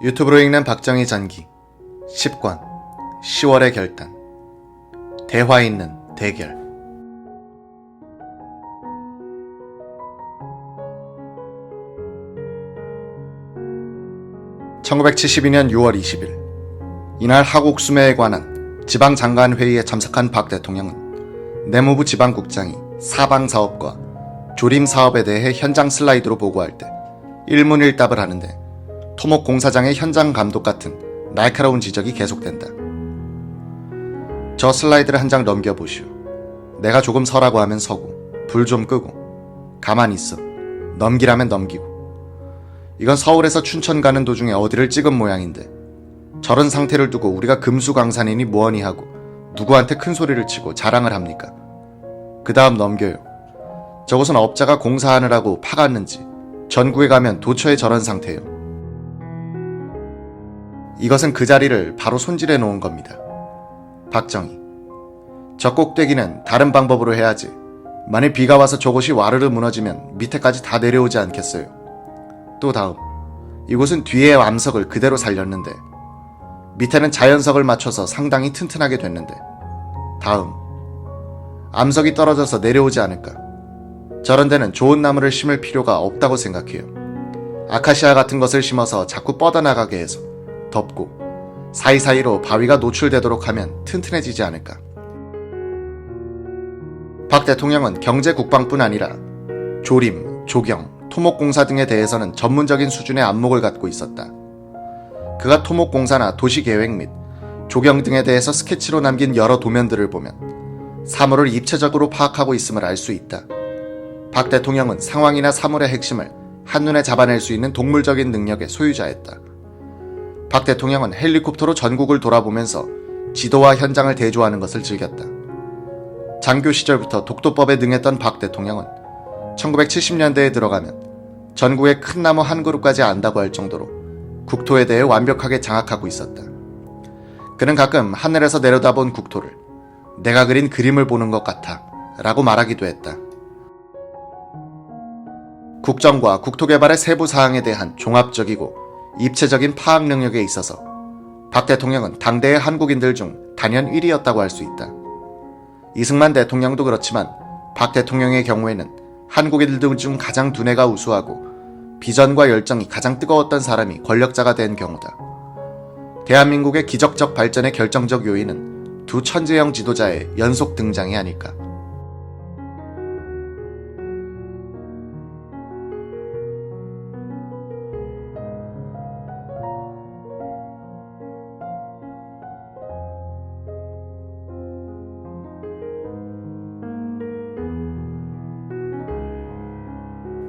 유튜브로 읽는 박정희 전기 10권 10월의 결단 대화 있는 대결 1972년 6월 20일 이날 하곡수매에 관한 지방장관회의에 참석한 박 대통령은 내무부 지방국장이 사방사업과 조림사업에 대해 현장 슬라이드로 보고할 때 일문일답을 하는데 토목공사장의 현장 감독 같은 날카로운 지적이 계속된다. 저 슬라이드를 한 장 넘겨보시오. 내가 조금 서라고 하면 서고 불 좀 끄고 가만히 있어. 넘기라면 넘기고. 이건 서울에서 춘천 가는 도중에 어디를 찍은 모양인데 저런 상태를 두고 우리가 금수강산이니 뭐하니 하고 누구한테 큰 소리를 치고 자랑을 합니까? 그 다음 넘겨요. 저곳은 업자가 공사하느라고 파갔는지 전국에 가면 도처에 저런 상태예요. 이것은 그 자리를 바로 손질해 놓은 겁니다. 박정희. 저 꼭대기는 다른 방법으로 해야지. 만일 비가 와서 저곳이 와르르 무너지면 밑에까지 다 내려오지 않겠어요. 또 다음. 이곳은 뒤에 암석을 그대로 살렸는데 밑에는 자연석을 맞춰서 상당히 튼튼하게 됐는데 다음. 암석이 떨어져서 내려오지 않을까. 저런 데는 좋은 나무를 심을 필요가 없다고 생각해요. 아카시아 같은 것을 심어서 자꾸 뻗어나가게 해서 덮고 사이사이로 바위가 노출되도록 하면 튼튼해지지 않을까. 박 대통령은 경제국방뿐 아니라 조림, 조경, 토목공사 등에 대해서는 전문적인 수준의 안목을 갖고 있었다. 그가 토목공사나 도시계획 및 조경 등에 대해서 스케치로 남긴 여러 도면들을 보면 사물을 입체적으로 파악하고 있음을 알 수 있다. 박 대통령은 상황이나 사물의 핵심을 한눈에 잡아낼 수 있는 동물적인 능력의 소유자였다. 박 대통령은 헬리콥터로 전국을 돌아보면서 지도와 현장을 대조하는 것을 즐겼다. 장교 시절부터 독도법에 능했던 박 대통령은 1970년대에 들어가면 전국의 큰 나무 한 그루까지 안다고 할 정도로 국토에 대해 완벽하게 장악하고 있었다. 그는 가끔 하늘에서 내려다본 국토를 내가 그린 그림을 보는 것 같아 라고 말하기도 했다. 국정과 국토개발의 세부 사항에 대한 종합적이고 입체적인 파악 능력에 있어서 박 대통령은 당대의 한국인들 중 단연 1위였다고 할 수 있다. 이승만 대통령도 그렇지만 박 대통령의 경우에는 한국인들 중 가장 두뇌가 우수하고 비전과 열정이 가장 뜨거웠던 사람이 권력자가 된 경우다. 대한민국의 기적적 발전의 결정적 요인은 두 천재형 지도자의 연속 등장이 아닐까.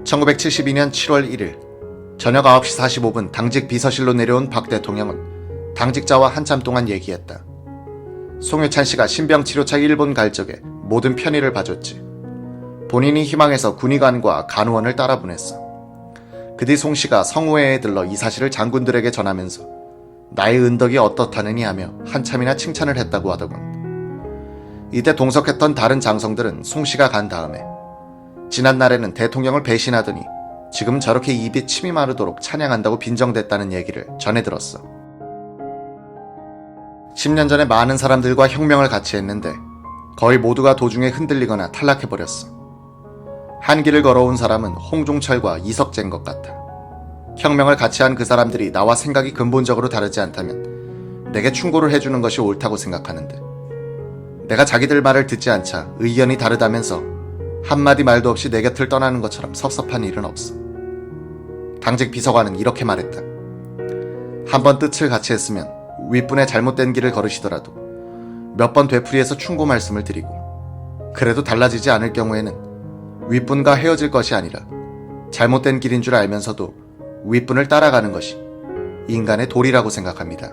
(1972년 7월 1일) 저녁 9시 45분 당직 비서실로 내려온 박 대통령은 당직자와 한참 동안 얘기했다. 송유찬 씨가 신병치료차 일본 갈 적에 모든 편의를 봐줬지. 본인이 희망해서 군의관과 간호원을 따라 보냈어. 그 뒤 송 씨가 성우회에 들러 이 사실을 장군들에게 전하면서 나의 은덕이 어떻다느니 하며 한참이나 칭찬을 했다고 하더군. 이때 동석했던 다른 장성들은 송 씨가 간 다음에 지난날에는 대통령을 배신하더니 지금 저렇게 입에 침이 마르도록 찬양한다고 빈정댔다는 얘기를 전해 들었어. 10년 전에 많은 사람들과 혁명을 같이 했는데 거의 모두가 도중에 흔들리거나 탈락해버렸어. 한 길을 걸어온 사람은 홍종철과 이석재인 것 같아. 혁명을 같이 한 그 사람들이 나와 생각이 근본적으로 다르지 않다면 내게 충고를 해주는 것이 옳다고 생각하는데 내가 자기들 말을 듣지 않자 의견이 다르다면서 한마디 말도 없이 내 곁을 떠나는 것처럼 섭섭한 일은 없어. 당직 비서관은 이렇게 말했다. 한번 뜻을 같이 했으면 윗분의 잘못된 길을 걸으시더라도 몇 번 되풀이해서 충고 말씀을 드리고 그래도 달라지지 않을 경우에는 윗분과 헤어질 것이 아니라 잘못된 길인 줄 알면서도 윗분을 따라가는 것이 인간의 도리라고 생각합니다.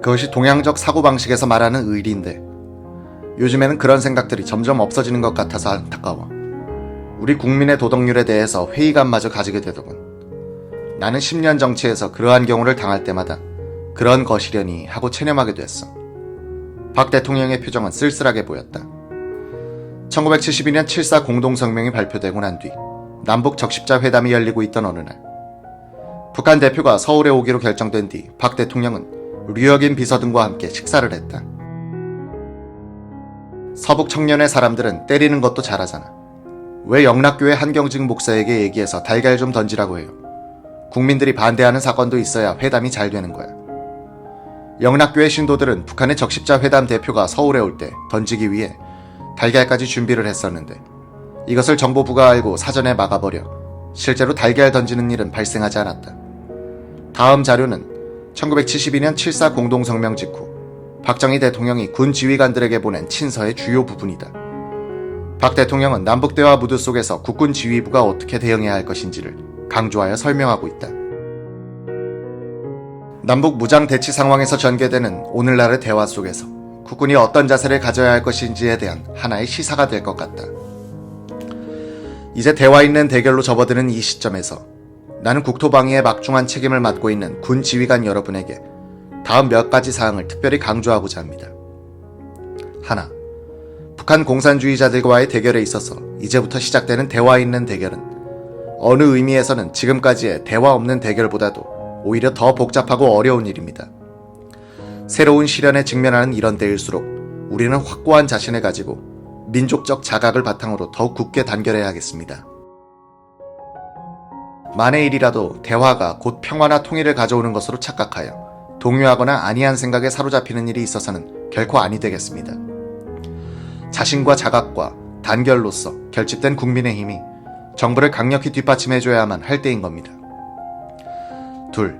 그것이 동양적 사고방식에서 말하는 의리인데 요즘에는 그런 생각들이 점점 없어지는 것 같아서 안타까워. 우리 국민의 도덕률에 대해서 회의감마저 가지게 되더군. 나는 10년 정치에서 그러한 경우를 당할 때마다 그런 것이려니 하고 체념하게 됐어. 박 대통령의 표정은 쓸쓸하게 보였다. 1972년 7.4 공동성명이 발표되고 난 뒤 남북 적십자 회담이 열리고 있던 어느 날, 북한 대표가 서울에 오기로 결정된 뒤 박 대통령은 류혁인 비서등과 함께 식사를 했다. 서북 청년의 사람들은 때리는 것도 잘하잖아. 왜 영락교회 한경직 목사에게 얘기해서 달걀 좀 던지라고 해요. 국민들이 반대하는 사건도 있어야 회담이 잘 되는 거야. 영락교회 신도들은 북한의 적십자 회담 대표가 서울에 올 때 던지기 위해 달걀까지 준비를 했었는데, 이것을 정보부가 알고 사전에 막아버려 실제로 달걀 던지는 일은 발생하지 않았다. 다음 자료는 1972년 7.4 공동성명 직후 박정희 대통령이 군 지휘관들에게 보낸 친서의 주요 부분이다. 박 대통령은 남북대화 무드 속에서 국군 지휘부가 어떻게 대응해야 할 것인지를 강조하여 설명하고 있다. 남북 무장 대치 상황에서 전개되는 오늘날의 대화 속에서 국군이 어떤 자세를 가져야 할 것인지에 대한 하나의 시사가 될 것 같다. 이제 대화 있는 대결로 접어드는 이 시점에서 나는 국토방위의 막중한 책임을 맡고 있는 군 지휘관 여러분에게 다음 몇 가지 사항을 특별히 강조하고자 합니다. 하나, 북한 공산주의자들과의 대결에 있어서 이제부터 시작되는 대화 있는 대결은 어느 의미에서는 지금까지의 대화 없는 대결보다도 오히려 더 복잡하고 어려운 일입니다. 새로운 시련에 직면하는 이런 때일수록 우리는 확고한 자신을 가지고 민족적 자각을 바탕으로 더욱 굳게 단결해야겠습니다. 만의 일이라도 대화가 곧 평화나 통일을 가져오는 것으로 착각하여 동요하거나 안이한 생각에 사로잡히는 일이 있어서는 결코 아니 되겠습니다. 자신과 자각과 단결로서 결집된 국민의 힘이 정부를 강력히 뒷받침해줘야만 할 때인 겁니다. 둘,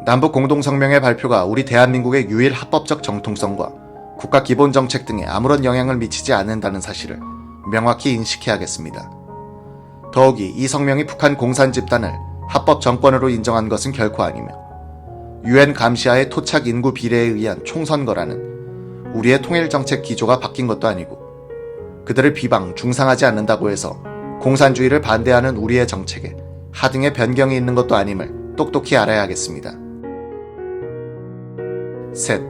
남북 공동성명의 발표가 우리 대한민국의 유일 합법적 정통성과 국가 기본정책 등에 아무런 영향을 미치지 않는다는 사실을 명확히 인식해야겠습니다. 더욱이 이 성명이 북한 공산 집단을 합법 정권으로 인정한 것은 결코 아니며 유엔 감시하의 토착 인구 비례에 의한 총선거라는 우리의 통일정책 기조가 바뀐 것도 아니고 그들을 비방, 중상하지 않는다고 해서 공산주의를 반대하는 우리의 정책에 하등의 변경이 있는 것도 아님을 똑똑히 알아야겠습니다. 셋,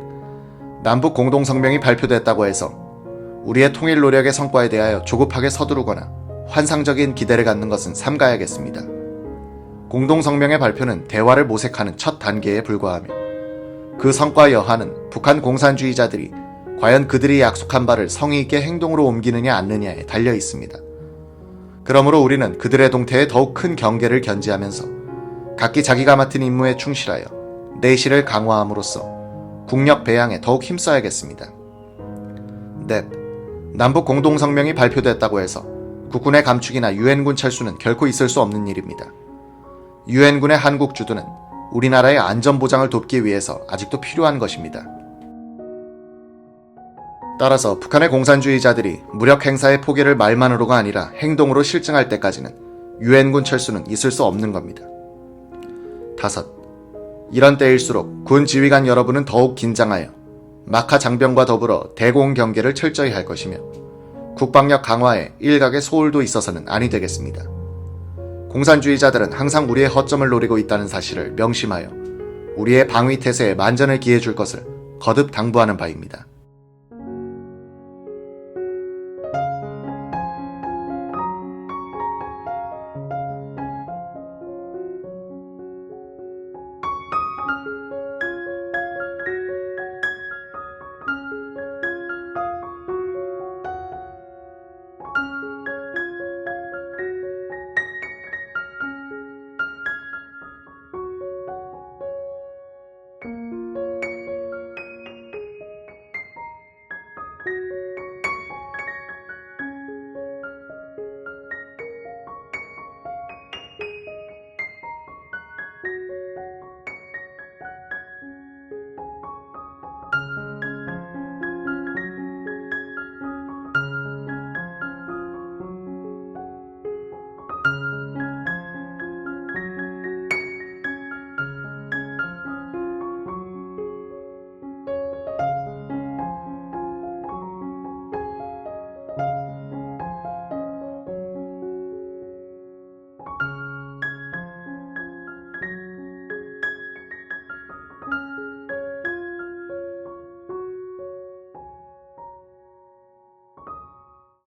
남북 공동성명이 발표됐다고 해서 우리의 통일 노력의 성과에 대하여 조급하게 서두르거나 환상적인 기대를 갖는 것은 삼가야겠습니다. 공동성명의 발표는 대화를 모색하는 첫 단계에 불과하며 그 성과 여하는 북한 공산주의자들이 과연 그들이 약속한 바를 성의 있게 행동으로 옮기느냐 않느냐에 달려 있습니다. 그러므로 우리는 그들의 동태에 더욱 큰 경계를 견지하면서 각기 자기가 맡은 임무에 충실하여 내실을 강화함으로써 국력 배양에 더욱 힘써야겠습니다. 넷, 남북 공동성명이 발표됐다고 해서 국군의 감축이나 유엔군 철수는 결코 있을 수 없는 일입니다. 유엔군의 한국 주둔은 우리나라의 안전보장을 돕기 위해서 아직도 필요한 것입니다. 따라서 북한의 공산주의자들이 무력 행사의 포기를 말만으로가 아니라 행동으로 실증할 때까지는 유엔군 철수는 있을 수 없는 겁니다. 다섯, 이런 때일수록 군 지휘관 여러분은 더욱 긴장하여 막하 장병과 더불어 대공 경계를 철저히 할 것이며 국방력 강화에 일각의 소홀도 있어서는 아니 되겠습니다. 공산주의자들은 항상 우리의 허점을 노리고 있다는 사실을 명심하여 우리의 방위 태세에 만전을 기해줄 것을 거듭 당부하는 바입니다.